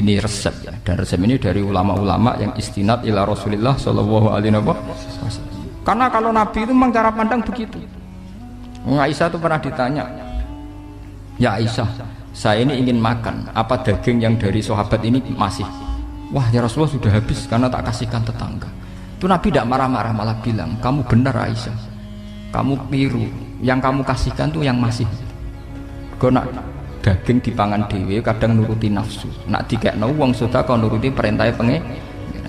Ini resep ya, dan resep ini dari ulama-ulama yang istinad ila Rasulillah sallallahu alaihi wasallam. Karena kalau Nabi itu memang cara pandang begitu. Aisyah itu pernah ditanya, ya Aisyah, saya ini ingin makan, apa daging yang dari sahabat ini masih? Wah ya Rasulullah sudah habis karena tak kasihkan tetangga. Itu Nabi tidak marah-marah, malah bilang, kamu benar Aisyah, kamu keliru, yang kamu kasihkan tuh yang masih. Kau nak daging dipangan dewe kadang nuruti nafsu, nak dikekno wong sedekah nuruti perintah pengen.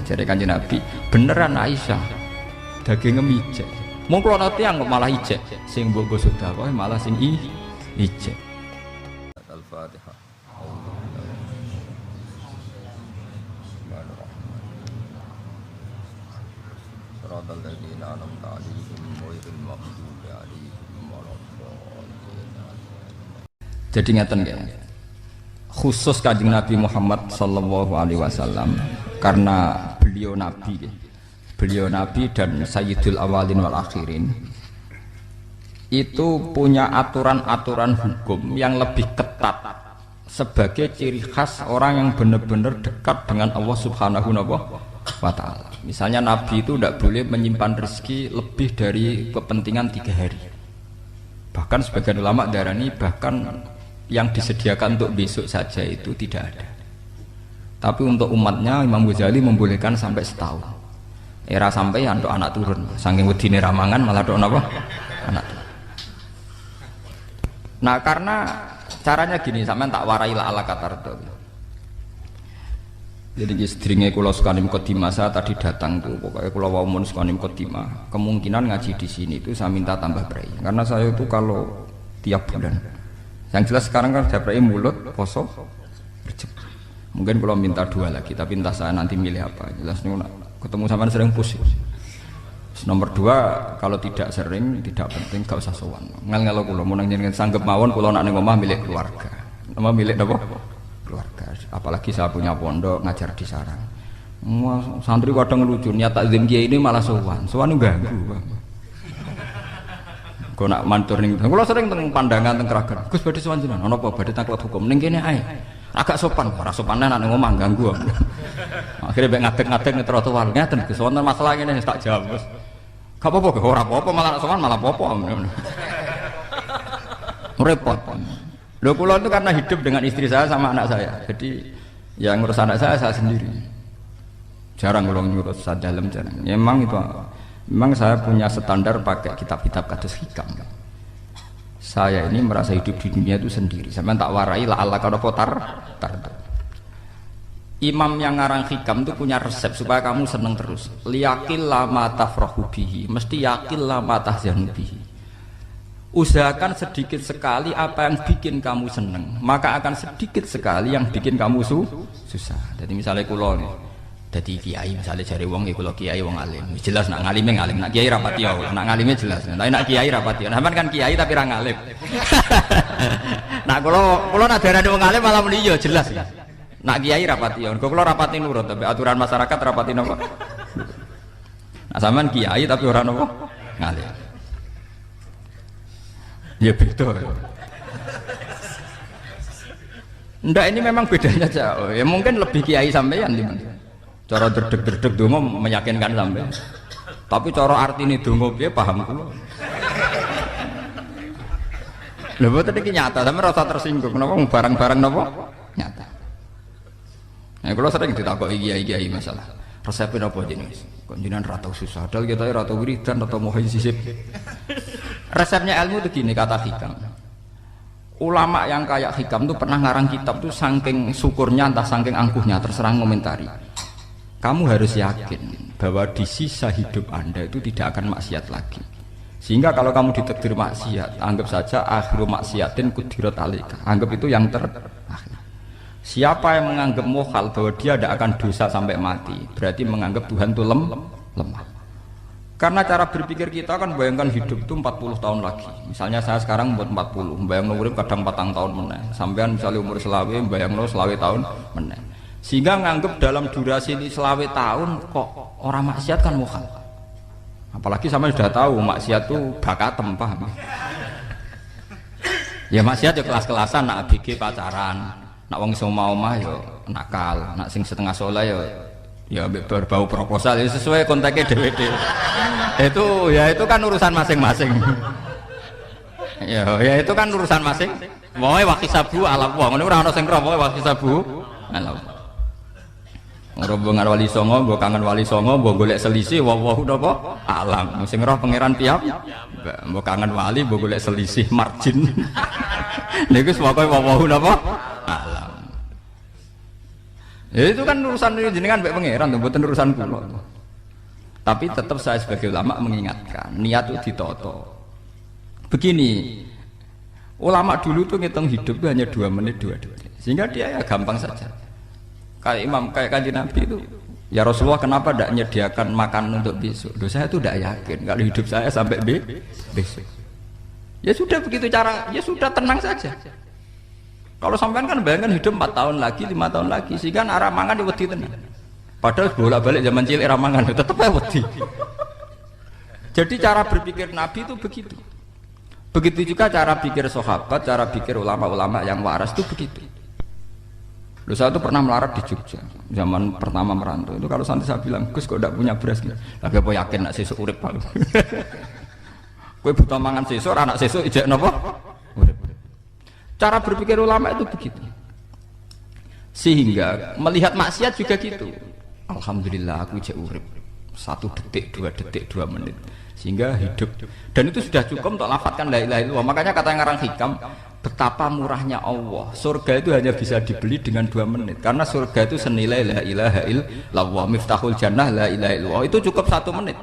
Jadi Kanjeng Nabi, beneran Aisyah, daging ngemijek. Mau kalau nanti yang malah ijek, sing mbok sedekah malah sing ijek. Al-Fatihah. Jadi ngeten ya, khusus Kanjeng Nabi Muhammad sallallahu alaihi wasallam, karena beliau Nabi dan Sayyidul Awalin wal Akhirin, itu punya aturan-aturan hukum yang lebih ketat sebagai ciri khas orang yang benar-benar dekat dengan Allah Subhanahu wa Ta'ala. Misalnya Nabi itu tidak boleh menyimpan rezeki lebih dari kepentingan 3 hari. Bahkan sebagian ulama darani bahkan yang disediakan untuk besok saja itu tidak ada. Tapi untuk umatnya Imam Ghazali membolehkan sampai setahun. Era sampai untuk anak turun, saking wedine ramangan malah do napa? Anak turun. Nah karena caranya gini, sampean tak warai la ala katardo. Jadi sedringe kula sukanim Qadimah, saya tadi datang tuh, pokoknya kula wau mun sukanim Qadimah, kemungkinan ngaji di sini itu saya minta tambah prei. Karena saya itu kalau tiap bulan, yang jelas sekarang kan saya prei mulut, poso, berjep. Mungkin kalau minta 2 lagi, tapi entah saya nanti milih apa. Jelas nih ketemu sama sering pusing. Nomor 2, kalau tidak sering, tidak penting, gak usah sowan. Ngel-ngelo kula mun njenengan sanggep mawon kula nak ning omah milik keluarga. Nama milik napa? Keluarga. Apalagi saya punya pondok ngajar di sarang. Santri kadang lucu, niat takzim kiai ini malah sowan. Sowan ganggu, Bang. Kok nak mantur ning kula sering teng pandangan teng Kragan. Gus badhe sowan jenengan, ana apa badhe taklet hukum ning kene ae. Agak sopan, ora sopan nek ning omah ganggu. Akhirnya mek ngadeg-ngadeg ning trotoar ngeten Gus, wonten masalah ngene tak jawab. Gak apa-apa, ora apa-apa, malah sowan malah apa-apa. Repot. Lho kula itu karena hidup dengan istri saya sama anak saya. Jadi yang ngurus anak saya sendiri. Jarang kula ngurus sadalem jarang. Memang itu memang saya punya standar pakai kitab-kitab kados hikam. Saya ini merasa hidup di dunia itu sendiri. Sampai tak warai la Allah kalau potar. Imam yang ngarang hikam itu punya resep supaya kamu seneng terus. Liyakil lama tafrahu bihi, mesti yakil lama tahzanu bihi. Usahakan sedikit sekali apa yang bikin kamu seneng, maka akan sedikit sekali yang bikin kamu susah. Jadi misalnya kulo nih, jadi kiai misalnya cari wong, ya kulo kiai wong alim, jelas nak ngalime ngalim, nak kiai rapati ya, nak ngalime jelas. Tapi nak kiai rapati, namanya kan kiai tapi ra ngalim. Nak kulo nak darani wong alim malah muni yo jelas. Nak kiai rapati ya, kulo rapati nurut, tapi aturan masyarakat rapati nopo. Nak sampean kiai tapi ora nopo ngalim. Ya betul. Ndak, ini memang bedanya jauh. Ya mungkin lebih kiai sampean di mana. Cara derdek-derdek donga meyakinkan sampean. Tapi cara artine donga piye paham kula. Lha boten iki nyata, sampean rasa tersinggung napa barang-barang napa? Nyata. Nah, kula sering ditakoki kiai-kiai masalah. Resepnya apa jenis? Kok jenengan ra tau susah, dal kita ra tau wiridan, ra tau muhayisib. Resepnya ilmu itu gini, kata hikam. Ulama yang kayak hikam tuh pernah ngarang kitab tuh saking syukurnya entah saking angkuhnya, terserah ngomentari. Kamu harus yakin bahwa di sisa hidup Anda itu tidak akan maksiat lagi. Sehingga kalau kamu ditakdir maksiat, anggap saja akhiru maksiatin kudirat alika. Anggap itu yang terakhir. Siapa yang menganggap mohal bahwa dia tidak akan dosa sampai mati, berarti menganggap Tuhan itu lemah. Karena cara berpikir kita kan bayangkan hidup itu 40 tahun lagi. Misalnya saya sekarang buat 40, bayang urip kadang 4 tahun meneh. Sampean misalnya umur selawe, bayang selawe tahun meneh. Sehingga nganggep dalam durasi ini selawe tahun kok orang maksiat kan mohal. Apalagi sama sudah tahu maksiat itu bakatem, paham? Ya maksiat ya kelas-kelasan, nak ABG pacaran. Nak wong iso omah ya nakal, nak sing setengah saleh ya berbau proposal ya sesuai kontaknya dhewe-dhewe. Itu kan urusan masing-masing. Ya itu kan urusan masing. Wae wakisabu ala wong ngene ora ana sing roh wae wakisabu ala. Rombongan wali songo, mbok kangen wali songo, mbok golek selisih wawahu napa alam. Sing roh pangeran piyam. Mbok kangen wali, mbok golek selisih margin. Niku pokoke wawahu napa alam. Ya itu kan urusan jenengan mbek pangeran, mboten urusan kula. Tapi tetap saya sebagai ulama mengingatkan, niat itu ditoto. Begini, ulama dulu tuh ngitung hidup itu hanya 2 menit 2 detik, sehingga dia ya gampang saja. Kayak Imam, kayak Kanjeng Nabi itu, ya Rasulullah kenapa tidak menyediakan makan untuk besok? Loh, saya itu tidak yakin kalau hidup saya sampai besok. Ya sudah begitu cara, ya sudah tenang saja. Kalau sampean kan bayangkan hidup 4 tahun lagi, 5 tahun lagi, sehingga arah mangan ya wedi tenan. Padahal bolak-balik zaman cilik arah mangan tetap ya wedi. Jadi cara berpikir Nabi itu begitu. Begitu juga cara pikir sahabat, cara pikir ulama-ulama yang waras itu begitu. Loh, saya itu pernah melarat di Jogja zaman pertama merantau. Itu kalau santri saya bilang, Gus kok tidak punya beras nih? Lagi apa yakin nak sesuk urip Pak? Kowe buta mangan sesuk, anak sesuk ijek napa? Urip. Cara berpikir ulama itu begitu. Sehingga melihat maksiat juga gitu. Alhamdulillah aku ijek urip. 1 detik, 2 detik, 2 menit. Sehingga hidup, dan itu sudah cukup untuk lafadzkan la ilaha illallah. Makanya kata ngarang hikam, betapa murahnya Allah. Surga itu hanya bisa dibeli dengan 2 menit, karena surga itu senilai la ilaha illallah, miftahul jannah la ilaha illallah. Itu cukup 1 menit.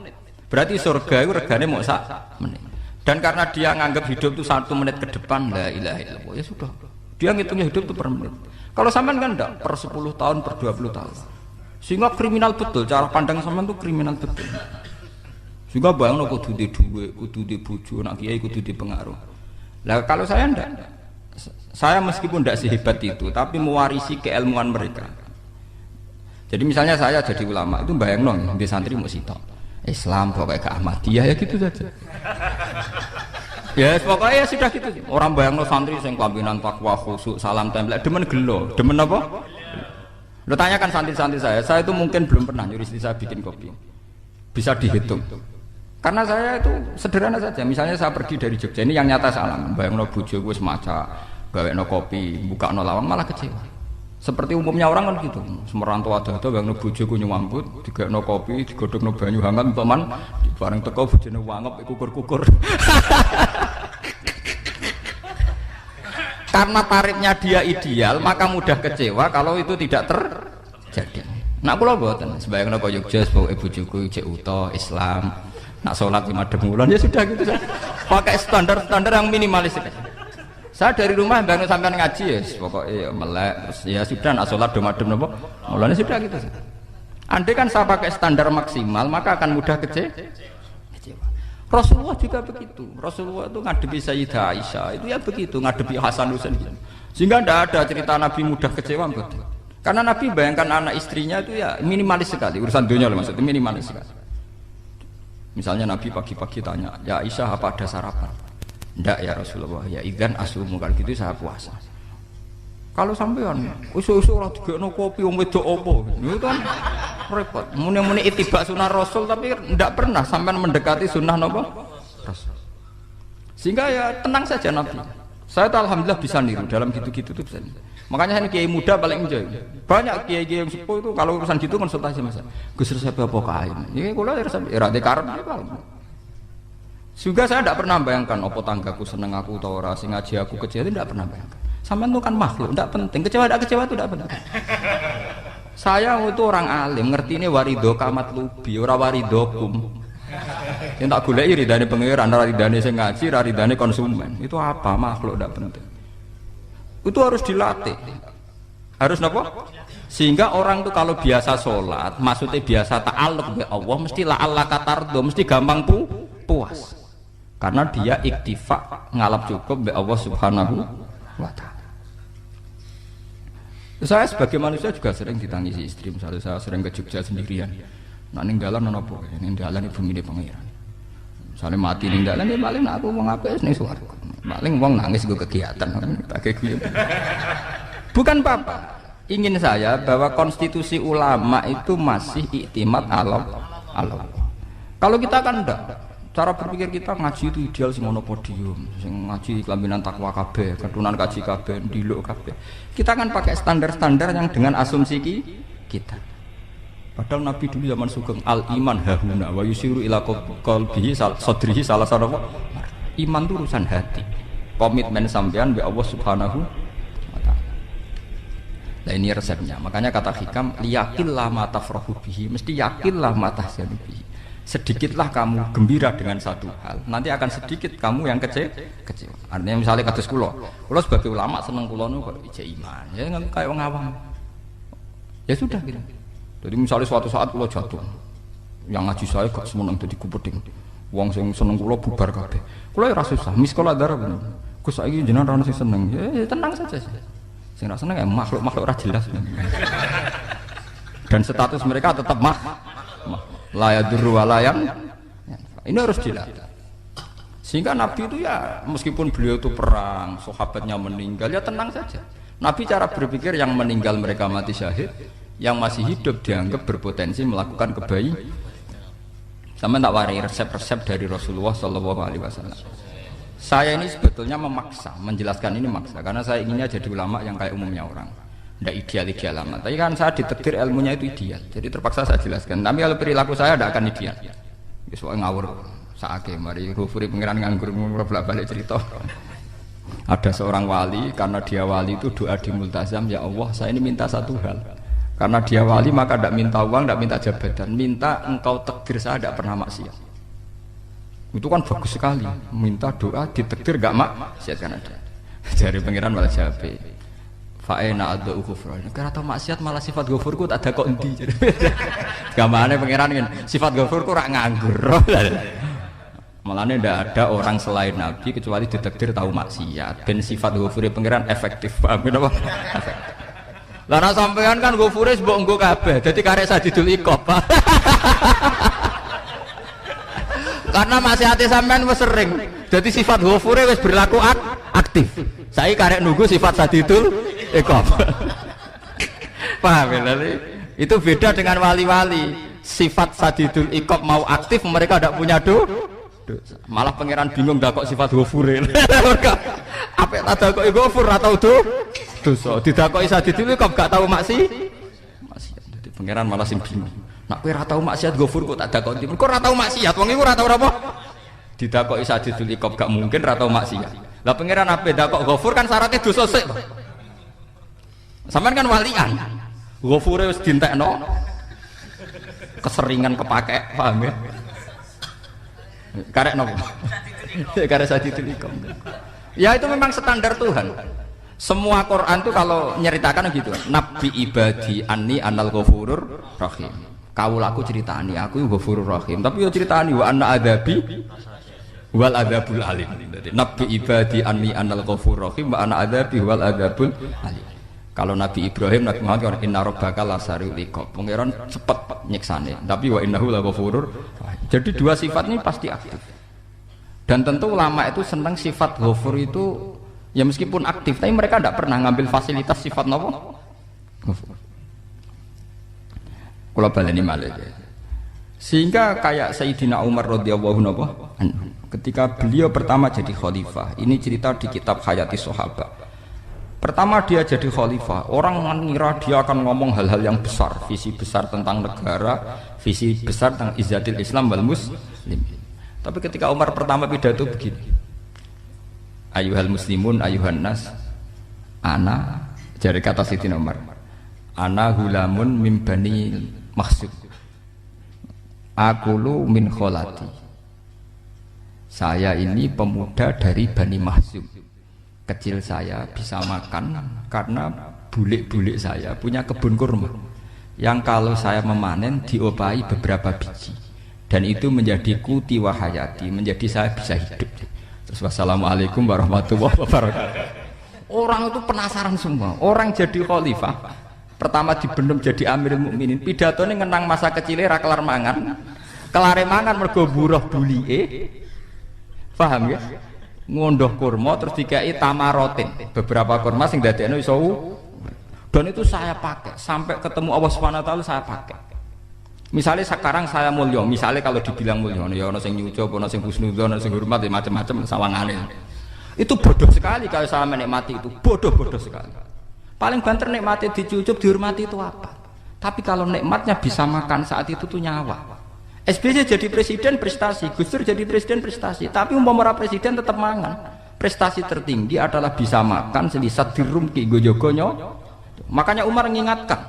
Berarti surga itu regane mau 1 menit. Dan karena dia nganggap hidup itu 1 menit ke depan la ilaha illallah, ya sudah. Dia ngitungnya hidup itu per menit. Kalau sampean kan enggak, per 10 tahun, per 20 tahun. Sehingga kriminal betul, cara pandang sampean itu kriminal betul. Juga bayang kudu di duwe, kudu di bojo, nak kiai kudu di pengaruh. Lah kalau saya ndak, saya meskipun tidak sehebat itu, tapi mewarisi keilmuan mereka. Jadi misalnya saya jadi ulama itu bayang nong di santri mau sitok Islam pokoknya ke Ahmadiyah ya gitu saja. Ya pokoknya ya sudah gitu. Orang bayang nong santri yang kelambinan takwa khusyuk salam tempel, demen gelo, demen apa? Lo tanyakan santri-santri saya itu mungkin belum pernah nyuri istri saya bikin kopi. Bisa dihitung. Karena saya itu sederhana saja. Misalnya saya pergi dari Jogja, ini yang nyata salam. Bayangno bojo gue semaca, gawekno kopi, buka no lawang malah kecewa. Seperti umumnya orang kan gitu. Semerantau ada bayangno bojo gue nyuambut, digawekno kopi, digodhogno banyu hangat untuk man, bareng teko bojone wangep kukur-kukur. Karena tarifnya dia ideal, maka mudah kecewa kalau itu tidak terjadi. Nak kula mboten, sebayangno kok Jogja pokoke bojoku cek uta Islam. Nak sholat 5 bulan ya sudah gitu saja. Pakai standar-standar yang minimalis. Saya dari rumah bangun sampai ngaji ya, pokoknya melek. Ya sudah nak sholat madem napa. Mulanya sudah gitu saja. Andai kan saya pakai standar maksimal, maka akan mudah kecewa. Rasulullah juga begitu. Rasulullah itu ngadepi Sayyidah Aisyah itu ya begitu, ngadepi Hasan Husain. Sehingga tidak ada cerita Nabi mudah kecewa betul. Karena Nabi bayangkan anak istrinya itu ya minimalis sekali. Urusan dunia loh maksudnya minimalis sekali. Misalnya Nabi pagi-pagi tanya, ya Aisyah apa ada sarapan? Enggak ya Rasulullah, ya idzan asumu, kalau gitu saya puasa. Kalau sampean usul-usul ora digekno kopi wong wedok apa? Itu kan repot. Muni-muni ittiba sunnah Rasul tapi enggak pernah sampean mendekati sunnah napa? Rasul. Sehingga ya tenang saja Nabi. Saya tuh alhamdulillah bisa niru dalam gitu-gitu tuh bisa. Makanya ini kiai muda paling enjoy. Banyak kiai-kiai yang sepuh itu kalau urusan gitu konsultasi Mas. Gus resep apa kain? Ini kula resep era dekarep apa. Juga saya tidak pernah bayangkan apa tanggaku seneng aku atau ora sing ngaji aku kecewa itu tidak pernah bayangkan. Sampean itu kan makhluk, tidak penting. Kecewa tidak kecewa itu tidak penting. Saya itu orang alim, ngerti ini warido kamat lubi, ora waridokum. Yang tak goleki ridane pangeran, ridane sing ngaji, ridane konsumen. Itu apa? Makhluk tidak penting. Itu harus dilatih. Harus napa? Sehingga orang tuh kalau biasa sholat, maksudnya biasa ta'alluq be Allah, mesti la'alla katardo, mesti gampang puas. Karena dia iktifa ngalap cukup be Allah Subhanahu wa ta'ala. Saya sebagai manusia juga sering ditangisi istri, misalnya saya sering ke Jogja sendirian. Nah ninggalan nopo, ninggalan ibu mini pangeran. Misalnya mati ninggalan ya paling aku mau ngapain nih suaraku. Paling wong nangis gue kegiatan, pakai gue. Bukan Bapak. Ingin saya bahwa konstitusi ulama itu masih iktimat Allah. Kalau kita kan enggak. Cara berpikir kita ngaji itu ideal sing ono podium, sing ngaji kelaminan takwa kabeh, ketunan kaji kabeh, ndiluk kabeh. Kita kan pakai standar-standar yang dengan asumsi kita. Padahal Nabi dulu zaman sugeng al iman hahuna wa yusiru ila qalbihi sadrihi salah satu iman itu urusan hati. Komitmen sampean be Allah Subhanahu wa taala. Nah ini resepnya. Makanya kata hikam liyakillah ma tafrahu bihi, mesti yakinlah ma tahzanu bihi. Sedikitlah kamu gembira dengan satu hal, nanti akan sedikit kamu yang kecewa. Artinya misalnya kados kula sebagai ulama seneng kula niku kok ijek iman. Ya kayak wong awam. Ya sudah gitu. Jadi misalnya suatu saat kula jatuh, yang ngaji saya gak semeneng dadi kupeding. Wong sing seneng kula bubar kabeh. Kula ya ora susah, miskola darah bener. Gus saiki jenengan ora sing seneng. Ya tenang saja sih. Sing ora seneng ya makhluk-makhluk ora jelas. Dan status mereka tetap la yadurru wa la yang ini harus dilatih. Sehingga Nabi itu ya meskipun beliau itu perang, sahabatnya meninggal ya tenang saja. Nabi cara berpikir yang meninggal mereka mati syahid, yang masih hidup dianggap berpotensi melakukan kebaikan. Sama tak warai resep-resep dari Rasulullah Shallallahu Alaihi Wasallam. Saya ini sebetulnya memaksa, menjelaskan ini maksa karena saya inginnya jadi ulama yang kayak umumnya orang. Tidak ideal amat, tapi kan saya ditekdir ilmunya itu ideal, jadi terpaksa saya jelaskan. Tapi kalau perilaku saya tidak akan ideal. Soalnya ngawur, saake mari Ghafuri pengiran nganggur bolak-balik cerita. Ada seorang wali, karena dia wali itu doa di multazam, ya Allah saya ini minta satu hal. Karena dia wali maka tidak minta uang, tidak minta jabatan, minta engkau takdir saya tidak pernah maksiat. Itu kan bagus sekali, minta doa ditakdir gak maksiat kan ada. Dari pengiran malah jawab. Fa'ena adau kufur. Karena tau maksiat malah sifat ghafurku tak ada kok endi. Gamane pangeran kan sifat ghafurku rak nganggur. Malahnya ndak ada orang selain Nabi kecuali ditakdir tahu maksiat. Ben sifat ghafure pangeran efektif. Paham napa? Efektif. Lah nek sampean kan ghafure mbok nggo kabeh. Dadi karek sadidul iqab. Karena maksiate sampean wis sering. Jadi sifat ghafure wis berlaku aktif. Saya karek nunggu sifat sadidul iqab. Paham ya? Itu beda dengan wali-wali. Sifat sadidul iqab mau aktif mereka tidak punya dosa. Malah pangeran bingung dah kok sifat ghafure. Apa tak kok ghafur atau dosa. Didakoki sadidul iqab gak tahu maksiat. Jadi pangeran malah sing bingung. Nak kowe ora tau maksiat ghafur kok tak dakoki. Kok ora tau maksiat wong iku ora tau apa? Didakoki sadidul iqab gak mungkin ora tau maksiat. Lah pangeran ape dakok ghafur kan syaratnya dosa sik. Sampean kan walian. Ghafure wis dientekno. Keseringan kepake, paham ya? Karek nopo? Karek sadidul iqab. Ya itu memang standar Tuhan. Semua Quran itu kalau nyeritakan gitu. Nabi ibadi anni anal ghafurur rahim. Kaulaku ceritani aku ghafurur rahim, tapi yo ceritani wa anna adzabi wal adzabul alim. Jadi Nabi ibadi anni anal ghafurur rahim wa ana adzabi wal adzabul alim. Kalau Nabi Ibrahim, Nabi Muhammad kan inna rabbaka lasariul iqab. Pangeran cepet nyiksane, tapi wa innahu laghafurur. Jadi dua sifat ini pasti aktif. Dan tentu ulama itu senang sifat ghafur itu ya meskipun aktif, tapi mereka tidak pernah ngambil fasilitas sifat napa? Ghafur. Kula baleni malih. Sehingga kayak Sayyidina Umar radhiyallahu anhu ketika beliau pertama jadi khalifah, ini cerita di kitab Hayati Sahabat. Pertama dia jadi khalifah, orang mengira dia akan ngomong hal-hal yang besar, visi besar tentang negara, visi besar tentang izzatil Islam wal muslim. Tapi ketika Umar pertama pidato begini, ayuhal muslimun ayuhan nas, ana, dari kata Sayyidina Umar, ana hulamun min bani Makhzum, akulu min kholati. Saya ini pemuda dari Bani Makhzum. Kecil saya bisa makan karena bulik-bulik saya punya kebun kurma yang kalau saya memanen diopahi beberapa biji, dan itu menjadi kuti wahayati, menjadi saya bisa hidup. Terus wassalamualaikum warahmatullahi wabarakatuh. Orang itu penasaran semua. Orang jadi khalifah pertama dibendem jadi Amirul Mukminin, pidatone ngenang masa kecile ra kelar mangan. Kelare mangan mergo buruh bulike. Paham ya? Ngondoh kurma terus dikai tamarotin. Beberapa kurma sing dadekno iso Dan itu saya pakai sampai ketemu Allah Subhanahu wa taala saya pakai. Misalnya sekarang saya mulya, misalnya kalau dibilang mulya, ya ana sing nyucup, ana sing husnudzon, ana sing hormat, ya macam-macam sawangane. Itu bodoh sekali kalau saya menikmati itu, bodoh sekali. Paling banter nikmati dicucup, dihormati itu apa? Tapi kalau nikmatnya bisa makan saat itu tuh nyawa. SBY jadi presiden prestasi, Gus Dur jadi presiden prestasi, tapi umpama presiden tetap mangan. Prestasi tertinggi adalah bisa makan selisat dirumki gojogonyo. Makanya Umar mengingatkan,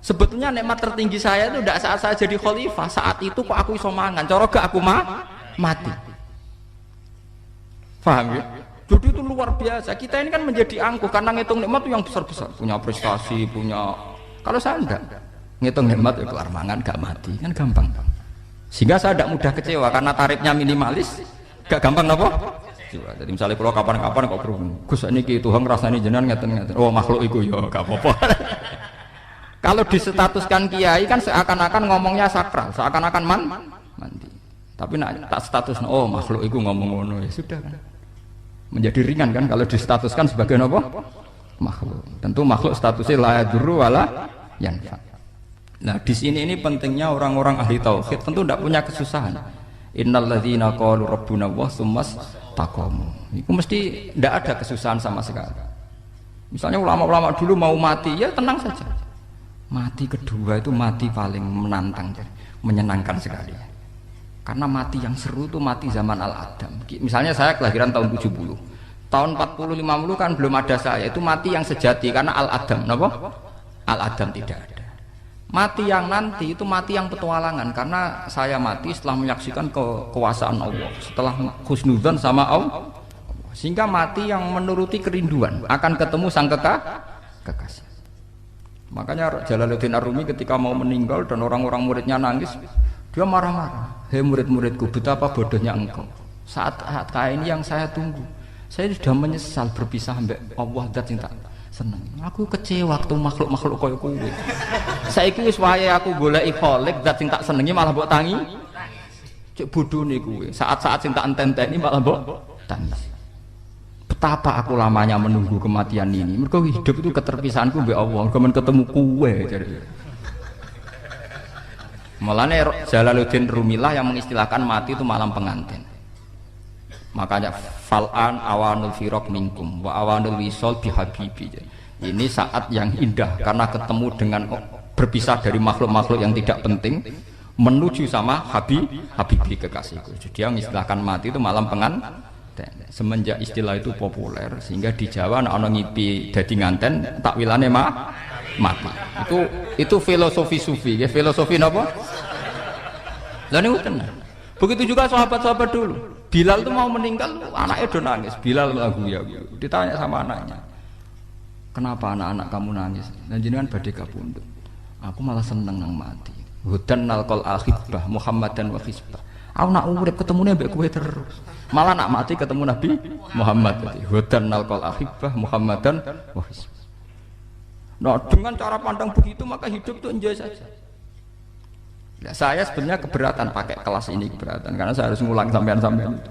sebetulnya nikmat tertinggi saya itu tidak saat saya jadi khalifah, saat itu kok aku iso mangan, cara gak aku mati. Paham ya? Jadi itu luar biasa. Kita ini kan menjadi angkuh karena ngitung nikmat itu yang besar-besar, punya prestasi, punya. Kalau saya enggak, ngitung nikmat ya kelar mangan gak mati, kan gampang. Sehingga saya tidak mudah kecewa karena tarifnya minimalis, gak gampang apa? Jadi misalnya kalau kapan-kapan kok berhubung, Gus ini Tuhan rasanya jenengan ngeten-ngeten, oh makhluk itu ya gak apa-apa. Kalau disetatuskan kiai kan seakan-akan ngomongnya sakral, seakan-akan mandi. Tapi nak tak status, oh makhluk itu ngomong ngono ya sudah kan. Menjadi ringan kan kalau distatuskan sebagai apa? Makhluk. Tentu makhluk statusnya la yadurru wala yanfa. Nah di sini ini pentingnya orang-orang ahli tauhid tentu tidak punya kesusahan. Innal ladzina qalu rabbuna Allah tsummas taqamu. Itu mesti tidak ada kesusahan sama sekali. Misalnya ulama-ulama dulu mau mati ya tenang saja. Mati kedua itu mati paling menantang, menyenangkan sekali. Karena mati yang seru itu mati zaman Al-Adam. Misalnya saya kelahiran tahun 70. Tahun 40 50 kan belum ada saya. Itu mati yang sejati karena Al-Adam, napa? Al-Adam tidak ada. Mati yang nanti itu mati yang petualangan karena saya mati setelah menyaksikan kekuasaan Allah, setelah husnudzon sama Allah, sehingga mati yang menuruti kerinduan akan ketemu sang kekasih. Makanya Jalaluddin Ar-Rumi ketika mau meninggal dan orang-orang muridnya nangis, dia marah-marah. Hei murid-muridku, betapa bodohnya engkau. Saat kayak ini yang saya tunggu, saya sudah menyesal berpisah sampai Allah dat cinta. Seneng. Aku kecewa waktu makhluk-makhluk kaya kowe. Saiki wis wayahe aku goleki Khalik zat sing tak senengi malah mbok tangi. Cek bodhone kowe. Saat-saat sing tak enteni malah mbok tangis. Betapa aku lamanya menunggu kematian ini. Mergo hidup itu keterpisahanku mbek Allah, kemen ketemu kowe jare. Mulane Jalaluddin Rumilah yang mengistilahkan mati itu malam pengantin. Makanya fal'an awanul firaq minkum wa awanul wisol bihabibi. Ini saat yang indah karena ketemu dengan berpisah dari makhluk-makhluk yang tidak penting menuju sama habibi kekasihku. Jadi dia mengistilahkan mati itu malam pengantin. Semenjak istilah itu populer sehingga di Jawa ana ngipi dadi nganten takwilane mati. Itu filosofi sufi, ya filosofi napa? Lah niku tenan. Begitu juga sahabat-sahabat dulu. Bilal itu mau meninggal, anaknya udah nangis. Bilal lagu ya. Ditanya sama anaknya, kenapa anak-anak kamu nangis? Dan jenengan badhe kapundhut. Aku malah seneng nang mati. Hudan nalqal akhibah Muhammadan wa hisbah. Aku nak urip ketemune mbek kowe terus. Malah nak mati ketemu Nabi Muhammad. Hudan nalqal akhibah Muhammadan wa hisbah. Nah, dengan cara pandang begitu maka hidup itu enjoy saja. Ya, saya sebenarnya keberatan pakai kelas ini, keberatan karena saya harus ngulang sampean-sampean itu.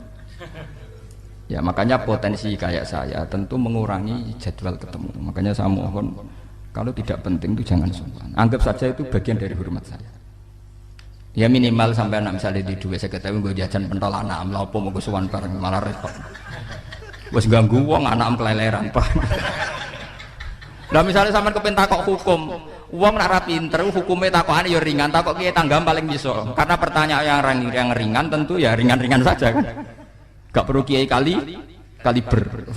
Ya makanya potensi kayak saya tentu mengurangi jadwal ketemu. Makanya saya mohon kalau tidak penting itu jangan sungkan. Anggap saja itu bagian dari hormat saya. Ya minimal sampai anak misalnya di duwe saya ketahui gue jajan pentol anak lah apa mau gue suwan bareng malah repot. Wes ganggu wong anak keleleran Pak. Nah misalnya sampean kepen takok hukum, wong nak ra pinter hukume takokane ya ringan, takok kiye tanggam paling iso. Karena pertanyaan yang ringan tentu ya ringan-ringan saja kan. Gak perlu kiai kaliber.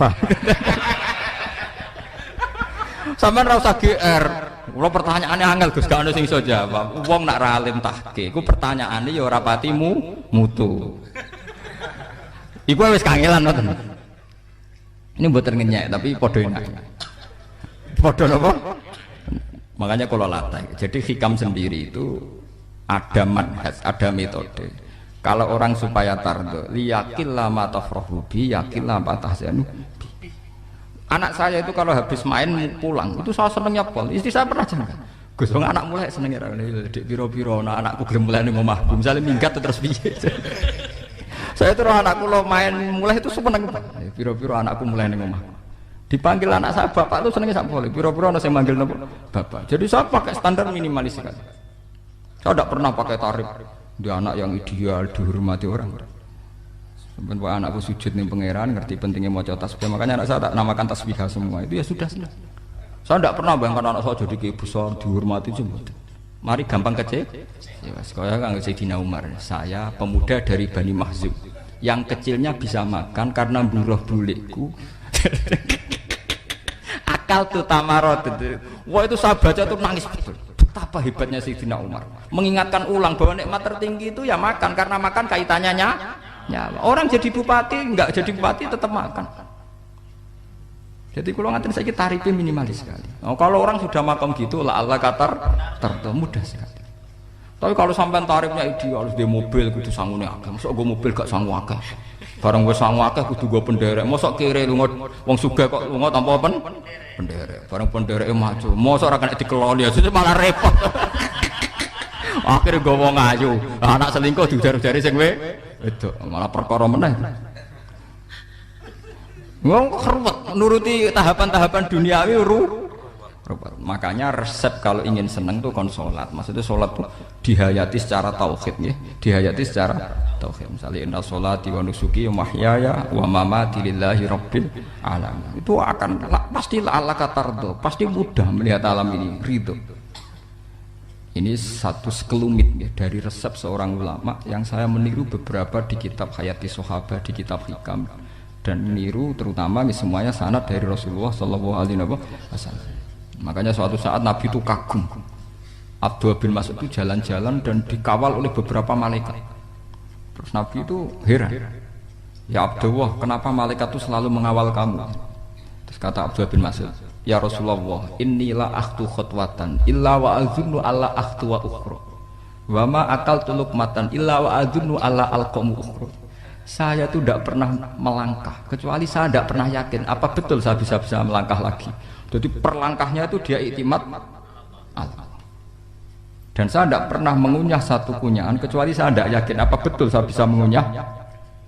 Sampean ra usah GR. Kula pertanyaannya angel Gus, gak ono sing iso jawab. Wong nak ra alim tahke, iku pertanyaane ya ora pati mutu. Iku wis kangelan ngoten. Ini mboten ngenyek tapi padha enak. Padha napa? Makanya kalau latih. Jadi hikam sendiri itu ada manhaj, ada metode. Kalau orang supaya tardo, liyakil lama tafrahu bi, yakil lama tahzanu. Anak saya itu kalau habis main pulang, itu saya senengnya pol. Istri saya pernah jangan. Gus, anak mulai senengnya dek biro-biro, nah anakku gelem mulai ning omahku. Misalnya minggat terus piye. Saya itu anakku lo main mulai itu seneng. Biro-biro anakku mulai ning omahku. Dipanggil anak saya bapak itu senengnya sak boleh. Piro-piro ana sing manggil napa? Bapak. Jadi saya pakai standar minimalis sekali. Saya tidak pernah pakai tarif dia anak yang ideal dihormati orang. Sampai anakku sujud ning pangeran ngerti pentingnya maca tasbih. Makanya anak saya tak namakan tasbihah semua. Itu ya sudah. Saya tidak pernah bayangkan anak saya jadi kiai besar dihormati semua. Mari gampang kecil. Ya wis kaya kang Sayyidina Umar. Saya pemuda dari Bani Mahzum. Yang kecilnya bisa makan karena buruh bulikku. Akal tuh tamarot itu. Wah itu saya baca tuh nangis betul. Betapa hebatnya Sayyidina Umar. Mengingatkan ulang bahwa nikmat tertinggi itu ya makan karena makan kaitannya nyawa. Orang jadi bupati enggak jadi bupati tetap makan. Jadi kalau ngatain saya tarifnya minimalis sekali. Nah, kalau orang sudah makan gitu lah Allah katar mudah sekali. Tapi kalau sampai tarifnya ideal harus di mobil kudu sangune akeh. Mosok gue mobil gak sangu akeh. Barang wis sangu akeh kudu gue penderek. Mosok kere lunga wong sugih kok lunga tanpa penderek. Barang pendereke maju. Mosok ora kena dikeloni ya malah repot. Akhire gue wong ayu. Anak selingkuh diujar-ujari sing wedok. Malah perkara meneh. Wong ruwet nuruti tahapan-tahapan duniawi ruwet. Makanya resep kalau ingin seneng tuh kon sholat. Maksudnya sholat tuh dihayati secara tauhid ya. Dihayati secara tauhid. Misalnya inna sholati wa nusuki wa mahyaya wa mamati lillahi rabbil alamin. Itu akan pasti Allah katardo, pasti mudah melihat alam ini ridho. Ini satu sekelumit ya, dari resep seorang ulama yang saya meniru beberapa di kitab Hayati Sahabat, di kitab Hikam, dan meniru terutama semuanya sanad dari Rasulullah Shallallahu Alaihi Wasallam. Makanya suatu saat Nabi itu kagum. Abdullah bin Mas'ud itu jalan-jalan dan dikawal oleh beberapa malaikat. Terus Nabi itu heran. Ya Abdullah, kenapa malaikat itu selalu mengawal kamu? Terus kata Abdullah bin Mas'ud, ya Rasulullah, inilah akhtu khutwatan illa wa azunnu alla akhtu wa ukhra. Wa ma akaltu luqmatan illa wa azunnu alla alqamu ukhra. Saya itu tidak pernah melangkah kecuali saya tidak pernah yakin apa betul saya bisa melangkah lagi. Jadi perlangkahnya itu dia iktimat Allah. Dan saya tidak pernah mengunyah satu kunyahan kecuali saya tidak yakin apa betul saya bisa mengunyah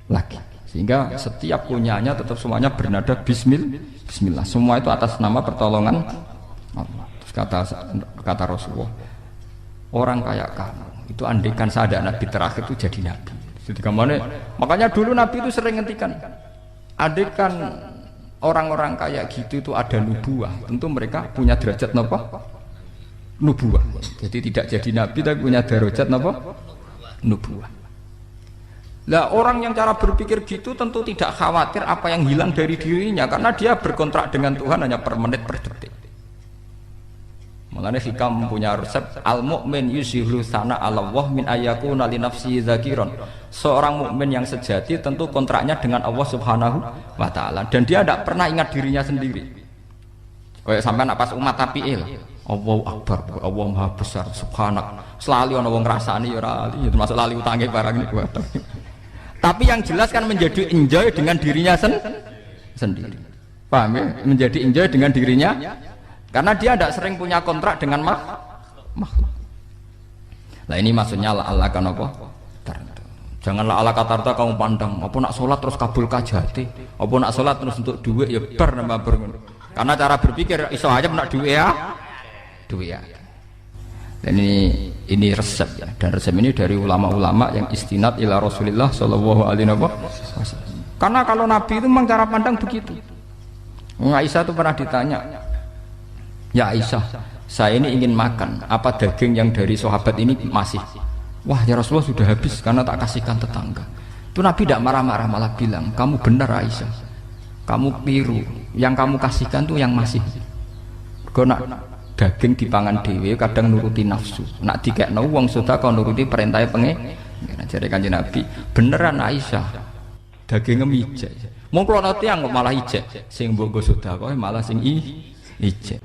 lagi. Sehingga setiap kunyahannya tetap semuanya bernada Bismillah. Semua itu atas nama pertolongan Allah. Terus kata Rasulullah, orang kayak kamu itu andaikan saya ada nabi terakhir itu jadi nabi. Jadi makanya dulu Nabi itu sering ngendikan, andaikan orang-orang kayak gitu itu ada nubuah, tentu mereka punya derajat napa? Nubuah. Jadi tidak jadi nabi tapi punya derajat napa? Nubuah. Lah orang yang cara berpikir gitu tentu tidak khawatir apa yang hilang dari dirinya karena dia berkontrak dengan Tuhan hanya per menit per detik. Makanya Hikam punya resep al-mu'min yusihlu sana Allah min ayyakuna li nafsi zakiron. Seorang mukmin yang sejati tentu kontraknya dengan Allah Subhanahu wa taala dan dia tidak pernah ingat dirinya sendiri. Kayak sampai pas umat tapiil, Allahu Akbar, Allah Maha Besar, subhanak. Selalu ana wong ngrasani ya ora ali, termasuk lali utange barang niku. Tapi yang jelas kan menjadi enjoy dengan dirinya sendiri. Paham ya? Menjadi enjoy dengan dirinya karena dia tidak sering punya kontrak dengan makhluk. Nah ini maksudnya Allah kan apa? Janganlah ala katarta kamu pandang apa nak sholat terus kabul kajati, apa nak sholat terus untuk duit ya bar nambah ber. Karena cara berpikir iso aja nak duit ya. Dan ini resep ya, dan resep ini dari ulama-ulama yang istinad ila Rasulillah Shallallahu Alaihi Wasallam. Karena kalau Nabi itu memang cara pandang begitu. Aisyah itu pernah ditanya, ya Aisyah, saya ini ingin makan, apa daging yang dari sahabat ini masih? Wah ya Rasulullah sudah habis karena tak kasihkan tetangga. Itu Nabi tidak marah-marah malah bilang, kamu benar Aisyah, kamu piru, yang kamu kasihkan tuh yang masih. Karena daging dipangan dewe kadang nuruti nafsu. Nak dikekno wong sedekah nuruti perintah pengen. Jare Kanjeng Nabi, beneran Aisyah, dagingnya mijek. Mong kula tiyang kok malah ijek, sing mbok sedekah malah sing ijek.